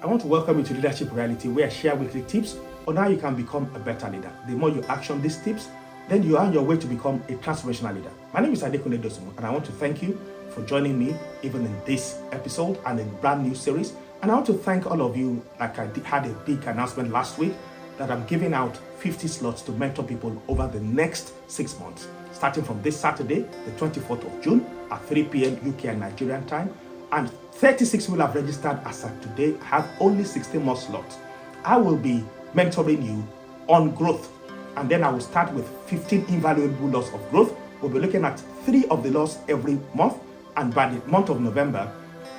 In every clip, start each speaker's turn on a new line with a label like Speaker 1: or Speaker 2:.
Speaker 1: I want to welcome you to Leadership Reality, where I share weekly tips on how you can become a better leader. The more you action these tips, then you are on your way to become a transformational leader. My name is Adekunle Dosunmu, and I want to thank you for joining me even in this episode and in a brand new series. And I want to thank all of you, like I had a big announcement last week, that I'm giving out 50 slots to mentor people over the next 6 months, starting from this Saturday, the 24th of June at 3 p.m. UK and Nigerian time. And 36 will have registered as of today. I have only 16 more slots. I will be mentoring you on growth. And then I will start with 15 invaluable laws of growth. We'll be looking at 3 of the laws every month. And by the month of November,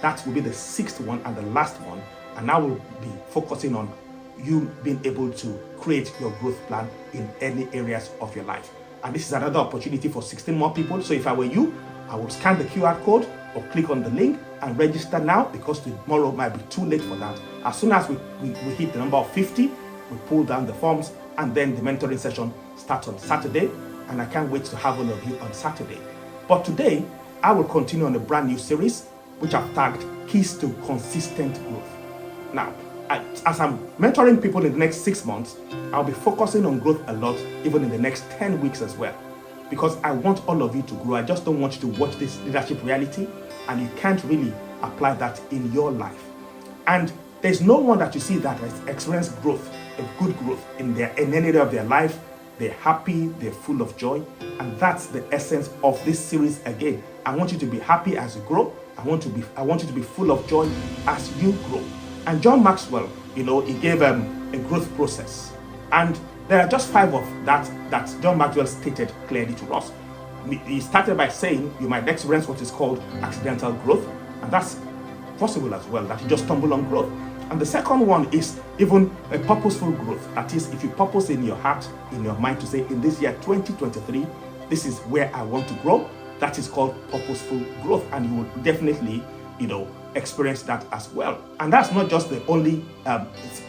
Speaker 1: that will be the 6th one and the last one. And I will be focusing on you being able to create your growth plan in any areas of your life. And this is another opportunity for 16 more people. So if I were you, I would scan the QR code or click on the link and register now, because tomorrow might be too late for that. As soon as we hit the number of 50, we pull down the forms, and then the mentoring session starts on Saturday. And I can't wait to have all of you on Saturday. But today, I will continue on a brand new series, which I've tagged Keys to Consistent Growth. Now, as I'm mentoring people in the next 6 months, I'll be focusing on growth a lot, even in the next 10 weeks as well. Because I want all of you to grow. I just don't want you to watch this Leadership Reality and you can't really apply that in your life. And there's no one that you see that has experienced growth, a good growth in any area of their life. They're happy, they're full of joy. And that's the essence of this series again. I want you to be happy as you grow. I want you to be full of joy as you grow. And John Maxwell, he gave a growth process. And there are just 5 of that John Maxwell stated clearly to us. He started by saying you might experience what is called accidental growth, and that's possible as well, that you just stumble on growth. And the second one is even a purposeful growth. That is, if you purpose in your heart, in your mind, to say, in this year 2023, this is where I want to grow, that is called purposeful growth, and you will definitely, experience that as well. And that's not just the only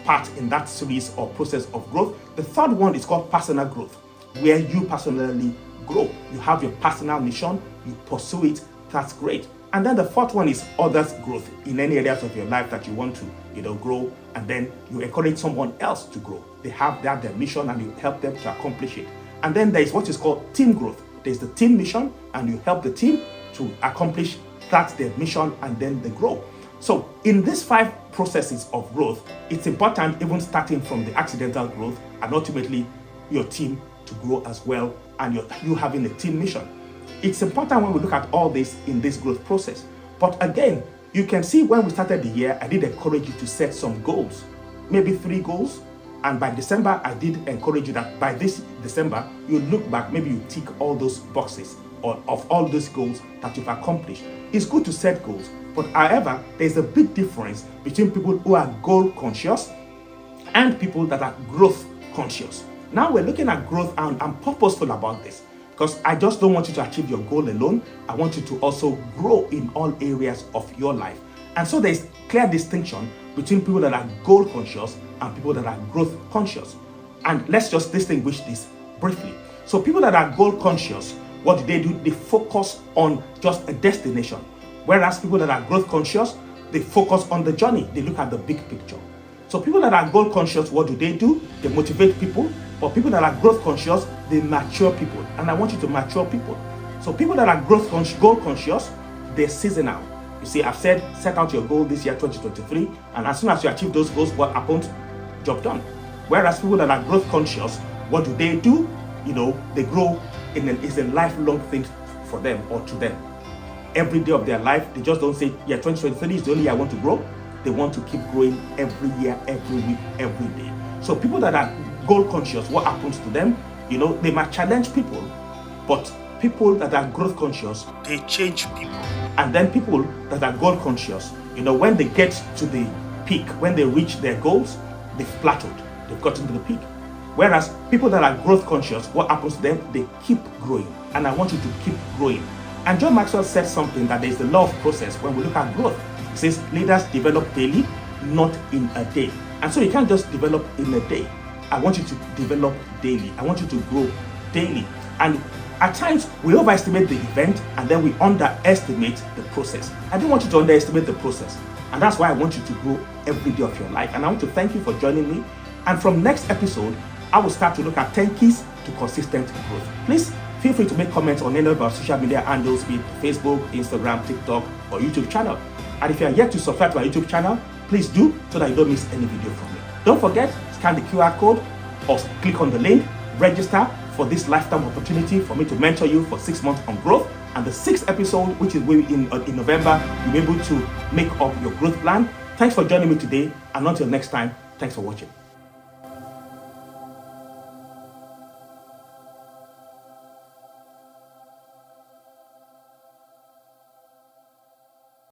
Speaker 1: part in that series or process of growth. The third one is called personal growth, where you personally grow. You have your personal mission, you pursue it, that's great. And then the fourth one is others' growth in any areas of your life that you want to, grow, and then you encourage someone else to grow. They have their mission and you help them to accomplish it. And then there is what is called team growth. There's the team mission and you help the team to accomplish that's their mission, and then they grow. So in these 5 processes of growth, it's important, even starting from the accidental growth and ultimately your team to grow as well, and you having a team mission. It's important when we look at all this in this growth process. But again, you can see when we started the year, I did encourage you to set some goals, maybe 3 goals. And by December, I did encourage you that by this December, you look back, maybe you tick all those boxes of all those goals that you've accomplished. It's good to set goals, but however, there's a big difference between people who are goal conscious and people that are growth conscious. Now we're looking at growth, and I'm purposeful about this because I just don't want you to achieve your goal alone. I want you to also grow in all areas of your life. And so there's clear distinction between people that are goal conscious and people that are growth conscious. And let's just distinguish this briefly. So people that are goal conscious, what do? They focus on just a destination. Whereas people that are growth conscious, they focus on the journey. They look at the big picture. So people that are goal conscious, what do? They motivate people. But people that are growth conscious, they mature people. And I want you to mature people. So people that are goal conscious, they're seasonal. You see, I've said, set out your goal this year, 2023. And as soon as you achieve those goals, what happens? Job done. Whereas people that are growth conscious, what do? They grow. It's a lifelong thing for them or to them. Every day of their life, they just don't say, 2023 is the only year I want to grow. They want to keep growing every year, every week, every day. So people that are goal conscious, what happens to them? They might challenge people, but people that are growth conscious, they change people. And then people that are goal conscious, when they get to the peak, when they reach their goals, they've plateaued, they've gotten to the peak. Whereas people that are growth conscious, what happens to them? They keep growing. And I want you to keep growing. And John Maxwell said something, that there's the law of process when we look at growth. He says leaders develop daily, not in a day. And so you can't just develop in a day. I want you to develop daily. I want you to grow daily. And at times, we overestimate the event and then we underestimate the process. I don't want you to underestimate the process. And that's why I want you to grow every day of your life. And I want to thank you for joining me. And from next episode, I will start to look at 10 keys to consistent growth. Please feel free to make comments on any of our social media handles, be it Facebook, Instagram, TikTok, or YouTube channel. And if you are yet to subscribe to our YouTube channel, please do so that you don't miss any video from me. Don't forget, scan the QR code or click on the link, register for this lifetime opportunity for me to mentor you for 6 months on growth. And the 6th episode, which is in November, you'll be able to make up your growth plan. Thanks for joining me today. And until next time, thanks for watching.